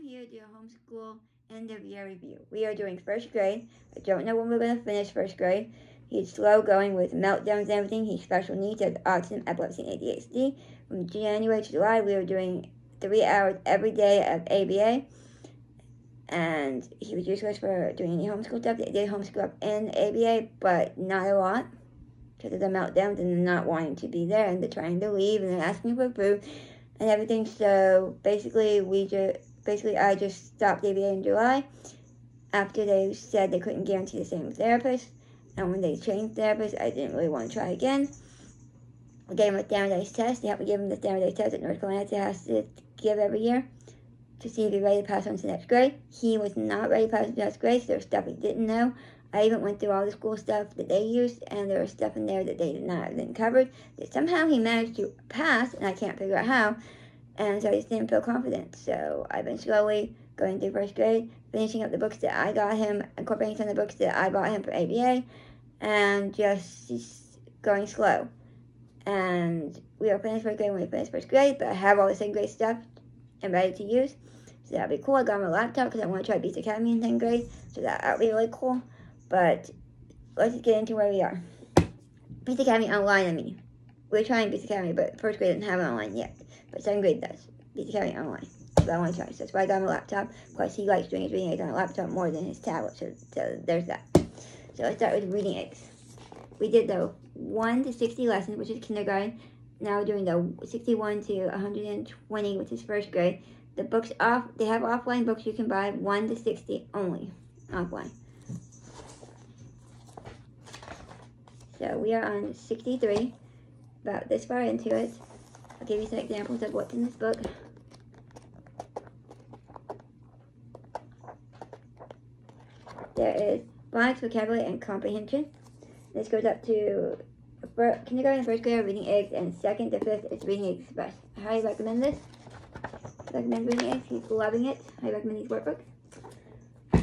here to do a homeschool end of year review. We are doing first grade. I don't know when we're going to finish first grade. He's slow going with meltdowns and everything. He's special needs, has autism, epilepsy, and ADHD. From January to July, we are doing 3 hours every day of ABA. And he was useless for doing any homeschool stuff. They did homeschool up in ABA, but not a lot. Because of the meltdowns and not wanting to be there, and they're trying to leave, and they're asking for food and everything. So basically, I just stopped ABA in July after they said they couldn't guarantee the same therapist. And when they changed therapists, I didn't really want to try again. I gave him a standardized test. They have to give him the standardized test that North Carolina has to give every year to see if he's ready to pass on to the next grade. He was not ready to pass on to the next grade, so there was stuff he didn't know. I even went through all the school stuff that they used, and there was stuff in there that they didn't cover. That somehow he managed to pass, and I can't figure out how. And so I just didn't feel confident. So I've been slowly going through first grade, finishing up the books that I got him, incorporating some of the books that I bought him for ABA, and just going slow. And we are finished first grade when we finish first grade, but I have all the second grade stuff and ready to use. So that'll be cool. I got him a laptop because I want to try Beast Academy in 10th grade, so that'll be really cool. But let's just get into where we are. Beast Academy online, I mean. We're trying Beast Academy, but first grade doesn't have it online yet. But second grade does. Beast Academy online. So I want to try. So that's why I got him a laptop. Plus, he likes doing his reading eggs on a laptop more than his tablet. So there's that. So let's start with reading eggs. We did the 1 to 60 lessons, which is kindergarten. Now we're doing the 61 to 120, which is first grade. The books they have offline books you can buy, 1 to 60 only, offline. So we are on 63, about this far into it. I'll give you some examples of what's in this book. There is phonics, vocabulary, and comprehension. This goes up to kindergarten and first grade are reading eggs, and 2nd to 5th is reading eggs express. I highly recommend this. I recommend reading eggs. He's loving it. I recommend these workbooks.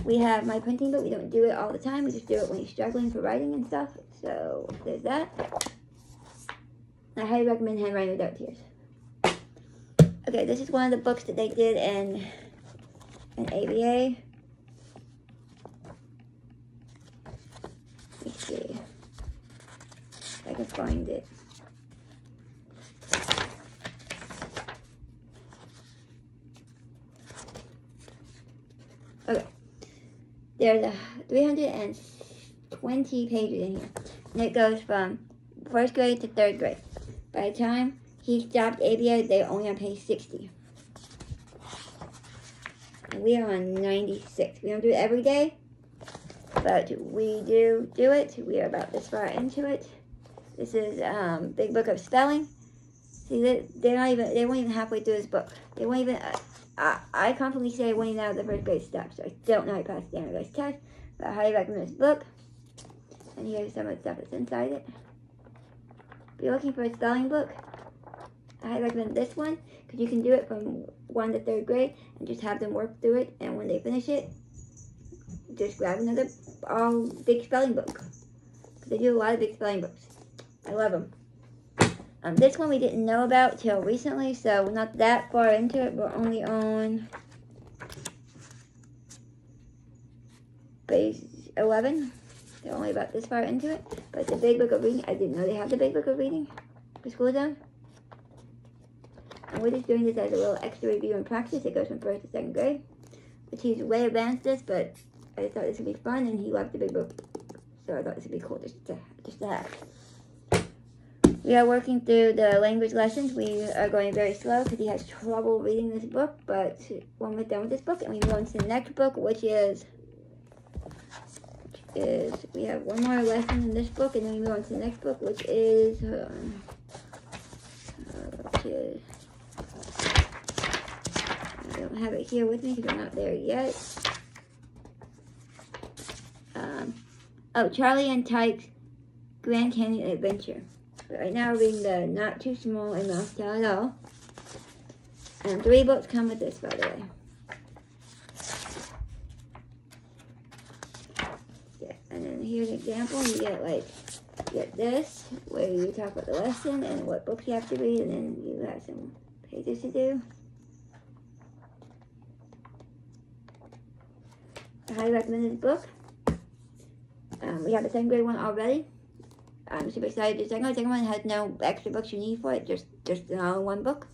We have my printing book. We don't do it all the time. We just do it when he's struggling for writing and stuff. So there's that. I highly recommend Handwriting Without Tears. Okay, this is one of the books that they did in ABA. Let's see if I can find it. Okay. There's 320 pages in here. And it goes from first grade to 3rd grade. By the time he stopped ABA, they were only on page 60. And we are on 96. We don't do it every day, but we do it. We are about this far into it. This is Big Book of Spelling. See, they weren't even halfway through this book. They weren't even. I confidently say I went out of the first grade stuff, so I don't know how to pass the standardized test, but I highly recommend this book. And here's some of the stuff that's inside it. If you're looking for a spelling book, I highly recommend this one, because you can do it from 1 to 3rd grade and just have them work through it, and when they finish it, just grab another big spelling book. Because they do a lot of big spelling books. I love them. This one we didn't know about till recently, so we're not that far into it. We're only on page 11. They're only about this far into it. But it's a big book of reading. I didn't know they have the big book of reading for school zone. And we're just doing this as a little extra review and practice. It goes from 1st to 2nd grade. Which he's way advanced this, but I just thought this would be fun, and he loved the big book. So I thought this would be cool just to have. We are working through the language lessons. We are going very slow because he has trouble reading this book. But when we're done with this book, and we move on to the next book, which is we have one more lesson in this book, and then we move on to the next book, which is I don't have it here with me because I'm not there yet. Charlie and Tyke's Grand Canyon Adventure. But right now we're reading the Not Too Small and Mouse Tell It All. And 3 books come with this, by the way. Yeah, and then here's an example. You get this, where you talk about the lesson and what books you have to read, and then you have some pages to do. I highly recommend this book. We have the second grade one already. I'm super excited. The second one has no extra books you need for it, just an all-in-one book.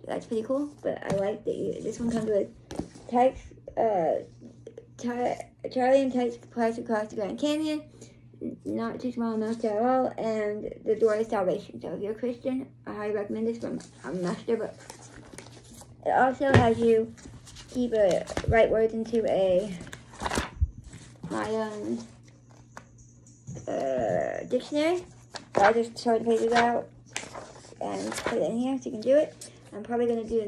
That's pretty cool. But I like that this one comes with Tyke's, Charlie and Tyke's Class Across the Grand Canyon, Not Too Small Amounts at All, and The Door to Salvation. So if you're a Christian, I highly recommend this from Master Books. It also has you write words into my dictionary. So I'll just sort the pages out and put it in here so you can do it. I'm probably going to do the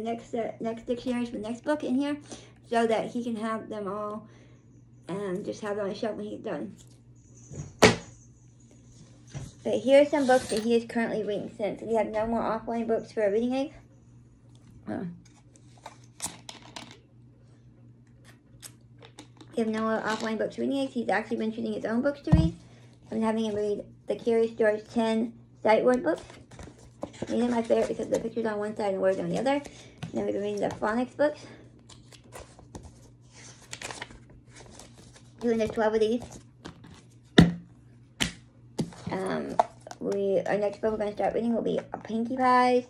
next dictionaries for the next book in here so that he can have them all and just have them on a shelf when he's done. But here are some books that he is currently reading since we have no more offline books for reading aids. We have no more offline books for reading aids. He's actually been choosing his own books to read. I'm having him read the Curious George 10 sight word books. These are my favorite because the picture's on one side and the words on the other. And then we've been reading the phonics books. There's 12 of these. Our next book we're going to start reading will be Pinkie Pies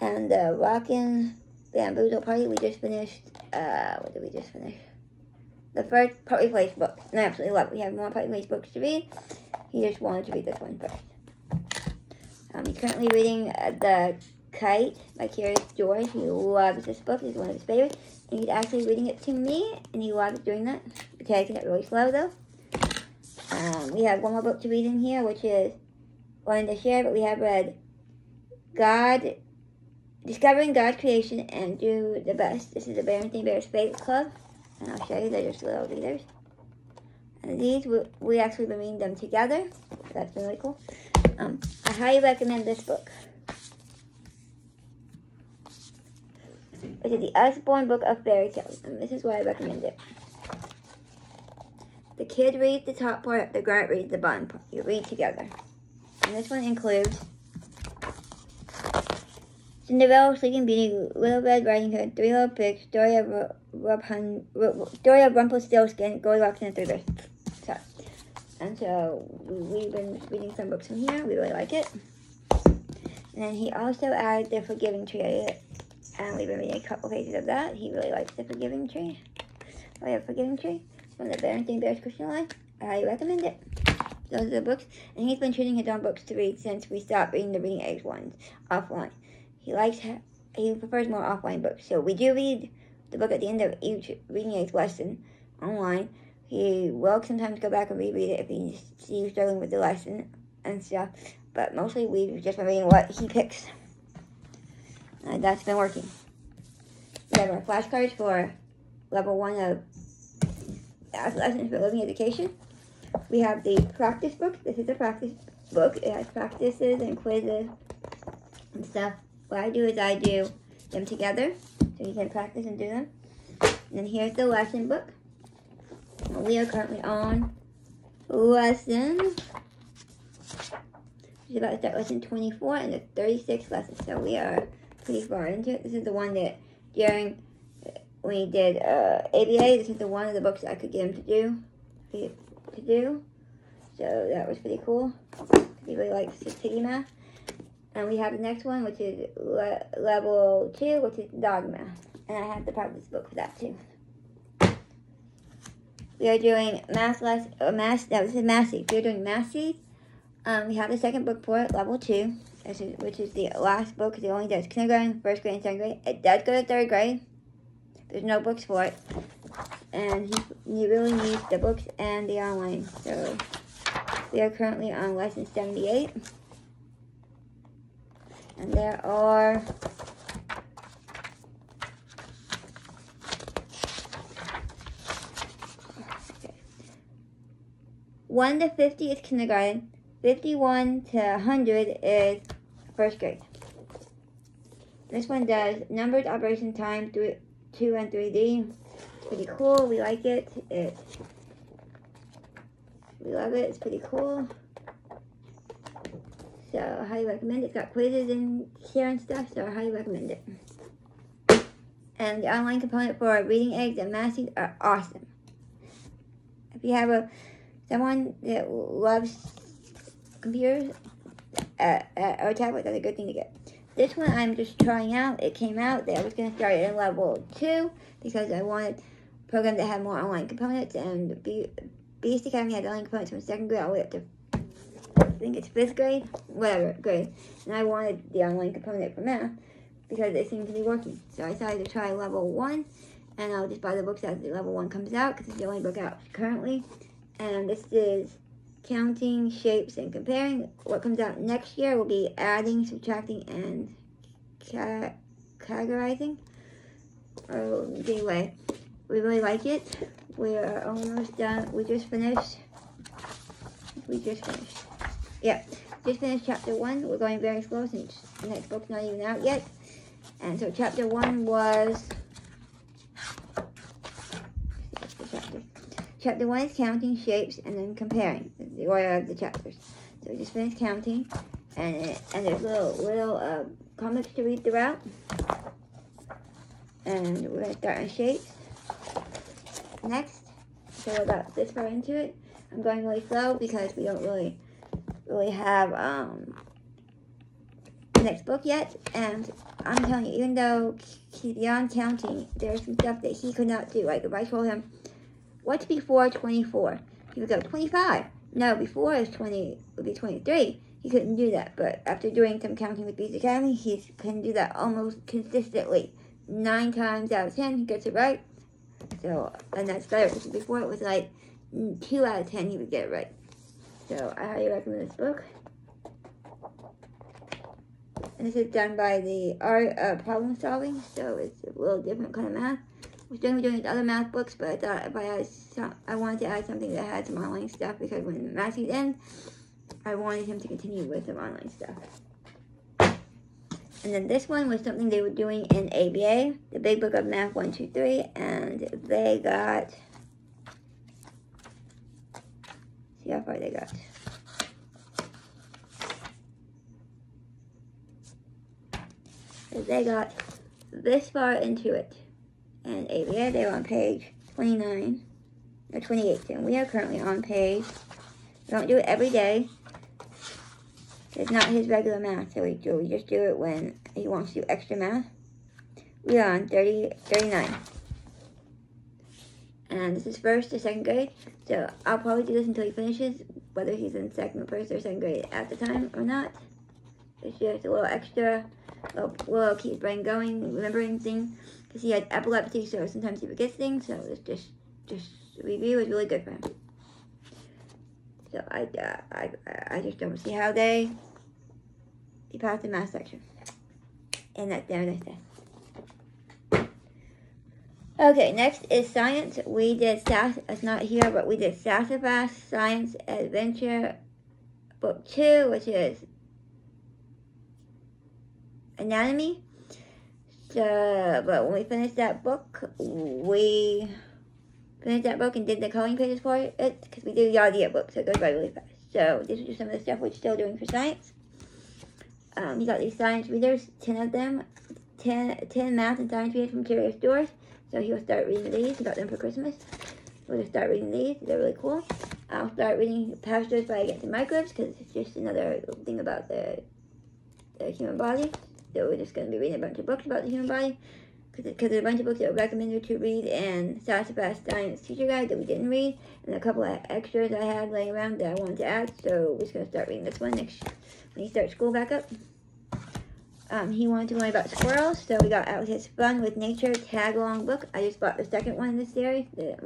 and the Rockin' Bamboozle Party. We just finished, what did we just finish? The first Partly Place book. And I absolutely love it. We have more Partly Place books to read. He just wanted to read this one first. He's currently reading The Kite by Curious George. He loves this book. It's one of his favorites. And he's actually reading it to me, and he loves doing that. We're taking it really slow, though. We have one more book to read in here, which is one to share, but we have read Discovering God's Creation and Do the Best. This is the Berenstain Bears Favorite Club, and I'll show you. They're just little readers. And these, we actually been reading them together. So that's been really cool. I highly recommend this book, which is the Usborne Book of Fairy Tales, and this is why I recommend it. The kid reads the top part, the grunt reads the bottom part. You read together. And this one includes Cinderella, Sleeping Beauty, Little Red Riding Hood, Three Little Pigs, Story of Rumpelstiltskin, Goldilocks, and the Three Bears. So, and so we've been reading some books from here. We really like it. And then he also added The Forgiving Tree, and we've been reading a couple pages of that. He really likes The Forgiving Tree. Oh yeah, Forgiving Tree from the Berenstain Bears Christian line. I highly recommend it. Those are the books. And he's been choosing his own books to read since we stopped reading the reading aids ones offline. He prefers more offline books. So we do read the book at the end of each reading aids lesson online. He will sometimes go back and reread it if he sees you struggling with the lesson and stuff. But mostly we've just been reading what he picks. And that's been working. We have our flashcards for level 1 of lessons for living education. We have the practice book. This is a practice book. It has practices and quizzes and stuff. What I do is I do them together so you can practice and do them. And then here's the lesson book. We are currently on lesson. We're about to start lesson 24 and it's 36 lessons. So we are pretty far into it. This is the one that during when he did ABA, this is the one of the books I could get him to do. So that was pretty cool. He really likes city math. And we have the next one, which is level 2, which is dog math. And I have the practice book for that too. We are doing math seeds. We are doing math seeds. We have the second book for it, level 2, which is the last book. It only does kindergarten, first grade, and second grade. It does go to third grade. There's no books for it. And he really needs the books and the online. So we are currently on lesson 78. And there are okay. 1 to 50 is kindergarten. 51 to 100 is first grade. This one does numbers, operation, time, 2 and 3D. It's pretty cool. We like it. We love it. It's pretty cool. So I highly recommend it. It's got quizzes and here and stuff, so I highly recommend it. And the online component for reading aids and math seeds are awesome. If you have someone that loves computers or tablet, that's a good thing to get. This one I'm just trying out. It came out that I was going to start it in level 2 because I wanted programs that had more online components, and Beast Academy had online components from 2nd grade all the way up to, I think it's 5th grade, whatever grade. And I wanted the online component for math because it seemed to be working. So I decided to try level 1, and I'll just buy the books as the level 1 comes out because it's the only book out currently. And this is counting, shapes, and comparing. What comes out next year will be adding, subtracting, and categorizing. Anyway, we really like it. We are almost done. We just finished. Yeah, just finished chapter 1. We're going very slow since the next book's not even out yet. And so chapter 1 was... Chapter 1 is counting, shapes, and then comparing. That's the order of the chapters. So we just finished counting, and there's little comics to read throughout. And we're going to start on shapes next. So we're about this far into it. I'm going really slow because we don't really have the next book yet. And I'm telling you, even though he's beyond counting, there's some stuff that he could not do. Like if I told him, what's before 24? He would go, 25. No, before is 20, would be 23. He couldn't do that. But after doing some counting with Beast Academy, he can do that almost consistently. 9 times out of 10, he gets it right. So, and that's better because before it was like 2 out of 10 he would get it right. So I highly recommend this book. And this is done by the Art of Problem Solving, so it's a little different kind of math. We're still doing other math books, but I thought if I wanted to add something that had some online stuff because when math season ends, I wanted him to continue with some online stuff. And then this one was something they were doing in ABA, the Big Book of Math 1, 2, 3, and they got, see how far they got. So they got this far into it. And ABA, they were on page 29, or 28, and we are currently on page, we don't do it every day. It's not his regular math, so we just do it when he wants to do extra math. We are on 39. And this is 1st or 2nd grade, so I'll probably do this until he finishes, whether he's in 1st or 2nd grade at the time or not. It's just a little extra, little keep his brain going, remembering things, because he had epilepsy, so sometimes he forgets things, so it's just review is really good for him. So I just don't see how he passed the math section. And that's there, that's that. Okay, next is science. We did it's not here, but we did Sassafras Science Adventure Book 2, which is Anatomy. So, but when we finished that book, and did the coloring pages for it, because we did the idea book, so it goes by really fast. So this is just some of the stuff we're still doing for science. You got these science readers, 10 of them, 10 math and science readers from Curious Doors. So he'll start reading these. He got them for Christmas. We'll just start reading these. They're really cool. I'll start reading Pastures by Against the Microbes, because it's just another thing about the human body. So we're just going to be reading a bunch of books about the human body, because there's a bunch of books that were recommended to read in Sassafras Science Teacher Guide that we didn't read, and a couple of extras I had laying around that I wanted to add, so we're just going to start reading this one next when he starts school back up. He wanted to learn about squirrels, so we got out his Fun with Nature tag-along book. I just bought the second one in this series, the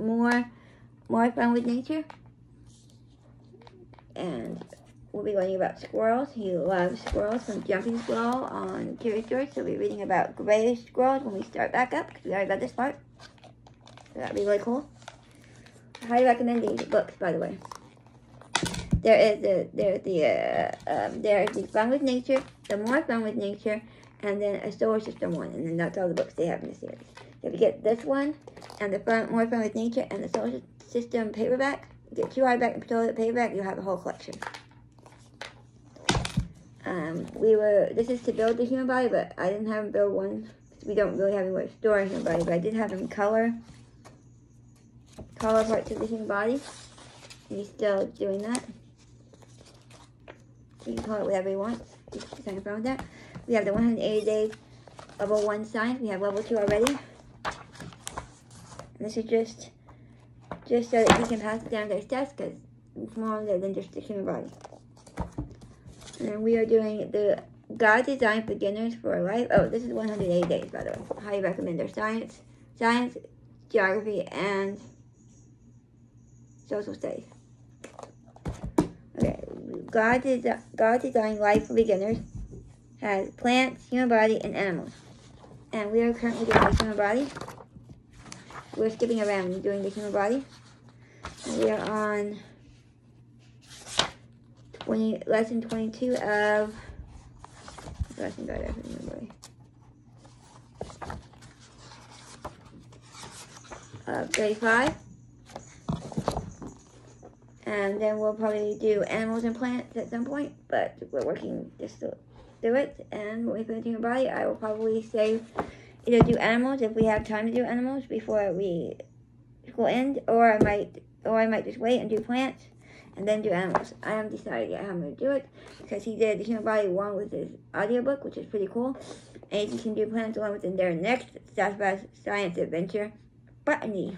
More Fun with Nature. And we'll be learning about squirrels. He loves squirrels, from Jumping Squirrel on Curious George. So we'll be reading about grayish squirrels when we start back up, because we already read this part. So that'll be really cool. I highly recommend these books, by the way. There's the Fun with Nature, the More Fun with Nature, and then a Solar System one, and then that's all the books they have in the series. So if you get this one, and the More Fun with Nature, and the Solar System paperback, you get 2 hardback and paperback, you'll have a whole collection. This is to build the human body, but I didn't have him build one, because we don't really have anywhere to store a human body, but I did have him color hollow parts of the human body. And he's still doing that. You can call it whatever you want. Just having fun with that. We have the 180 days level 1 science. We have level 2 already. And this is just so that he can pass it down those tests, because it's more than just the human body. And then we are doing the God Designed Beginners for Life. Oh, this is 180 days, by the way. Highly recommend their science, geography, and social studies. Okay, God Designed Life for Beginners has plants, human body, and animals. And we are currently doing the human body. We're skipping around and doing the human body. And we are on lesson 22 of lesson guide for the human body. 35. And then we'll probably do animals and plants at some point, but we're working just to do it. And when we finish human body, I will probably say either do animals if we have time to do animals before we school end, or I might just wait and do plants and then do animals. I haven't decided yet how I'm going to do it, because he did the human body along with his audiobook, which is pretty cool. And you can do plants along with their next South by Science adventure, Botany.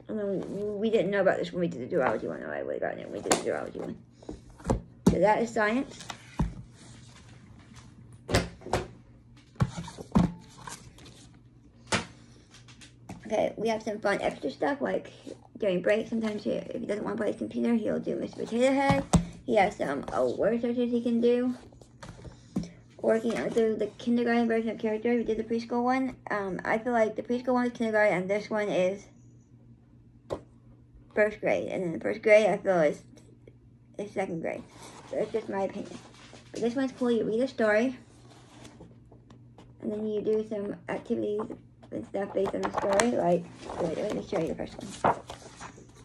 I mean, we didn't know about this when we did the zoology one, or I would have gotten it when we did the zoology one. So that is science. Okay, we have some fun extra stuff, like during break, sometimes if he doesn't want to play his computer, he'll do Mr. Potato Head. He has some word searches he can do. Working out through the kindergarten version of characters. We did the preschool one. I feel like the preschool one is kindergarten, and this one is first grade. And then the first grade, I feel, is second grade. So it's just my opinion. But this one's cool. You read a story, and then you do some activities and stuff based on the story. Like, wait, let me show you the first one.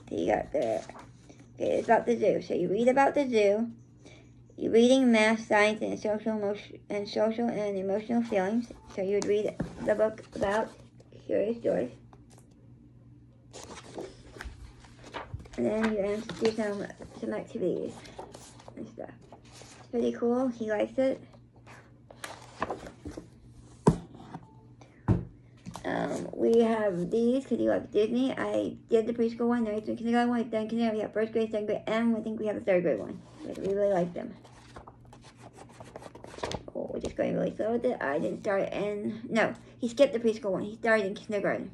So you got the, okay, it's about the zoo. So you read about the zoo. You're reading math, science, and social and emotional feelings. So you would read the book about curious stories. And then you do some activities and stuff. It's pretty cool. He likes it. We have these because he loves Disney. I did the preschool one, then we did the kindergarten one, then kindergarten, we have first grade, second grade, and I think we have a third grade one. But we really like them. Oh, we're just going really slow with it. I didn't start no, he skipped the preschool one. He started in kindergarten.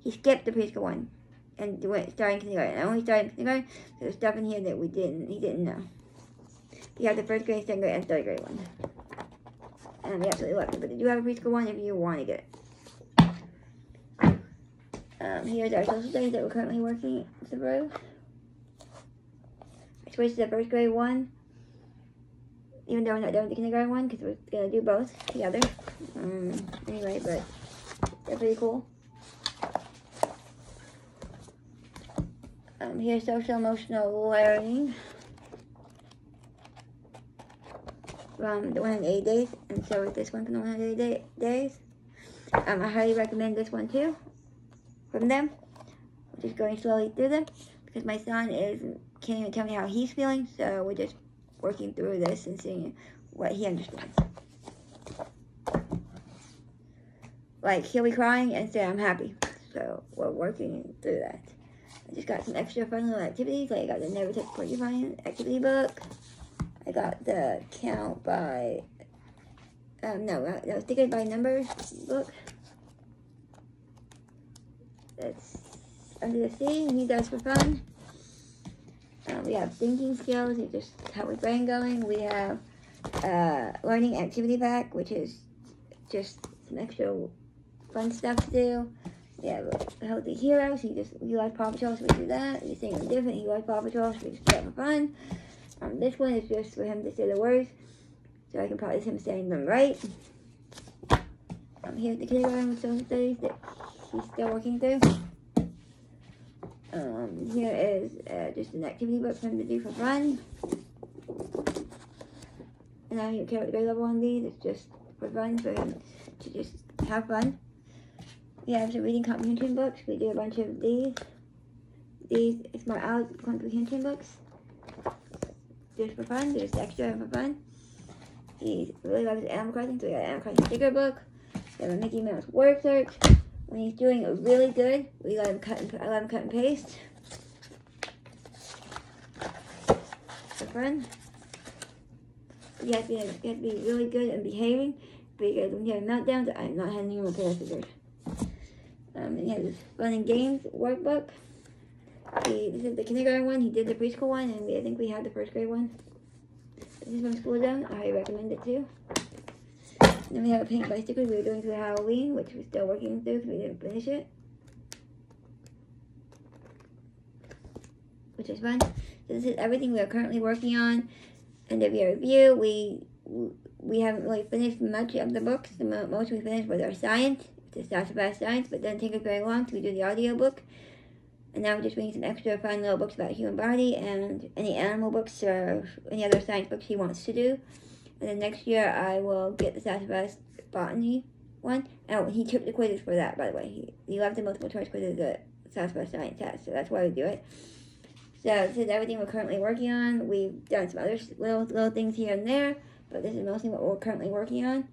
He skipped the preschool one and started in kindergarten. I only started in kindergarten, so there's stuff in here that he didn't know. You have the first grade, second grade, and third grade one. And we absolutely love it. But they do have a preschool one if you want to get it. Here's our social studies that we're currently working through. I switched to the first grade one, even though we're not done with the kindergarten one, because we're going to do both together. Anyway, but they're pretty cool. Here's social emotional learning from the 180 days, and so is this one from the 180 days. I highly recommend this one too from them. I'm just going slowly through them because my son can't even tell me how he's feeling, so we're just working through this and seeing what he understands. Like, he'll be crying and say, I'm happy. So we're working through that. I just got some extra fun little activities. Like, I got the Never Touch Porcupine activity book. I got the count by, sticker by numbers book. That's under the sea, and he does for fun. We have thinking skills, and just how his brain going. We have learning activity pack, which is just some extra fun stuff to do. We have healthy heroes. He likes Paw Patrol, so we do that. He's saying something different. He likes Paw Patrol, so we just do that for fun. This one is just for him to say the words, so I can practice him saying them right. Here's the kindergarten with social studies that he's still working through. Here is just an activity book for him to do for fun. And I don't care what grade level on these, it's just for fun, for him to just have fun. We have some reading comprehension books. We do a bunch of these. these smart out comprehension books. Just for fun, just extra for fun. He really loves Animal Crossing, so we got an Animal Crossing sticker book. We have a Mickey Mouse word search. When he's doing really good, we let him cut and paste. For fun. You have to be really good and behaving, because when you have meltdowns, I'm not handing you a pair of scissors. And he has this fun and games workbook. This is the kindergarten one. He did the preschool one, and I think we have the first grade one. This is from School Zone. I highly recommend it too. Then we have a paint by stickers we were doing through Halloween, which we're still working through because we didn't finish it, which is fun. So this is everything we are currently working on. End of year review. We haven't really finished much of the books. The most we finished was our science, the Sassafras Science, but it doesn't take us very long to do the audio book. And now we're just reading some extra fun little books about the human body and any animal books or any other science books he wants to do. And then next year I will get the Sassafras Botany one. Oh, he took the quizzes for that, by the way. He loved the multiple choice quizzes that Sassafras Science has, so that's why we do it. So this is everything we're currently working on. We've done some other little things here and there, but this is mostly what we're currently working on.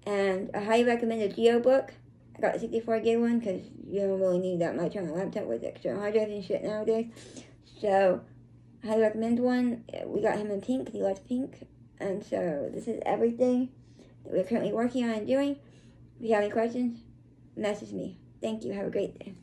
And I highly recommend the Geo book. I got the 64 gig one because you don't really need that much on a laptop with external hard drives and shit nowadays. So I highly recommend one. We got him in pink because he likes pink. And so this is everything that we're currently working on and doing. If you have any questions, message me. Thank you. Have a great day.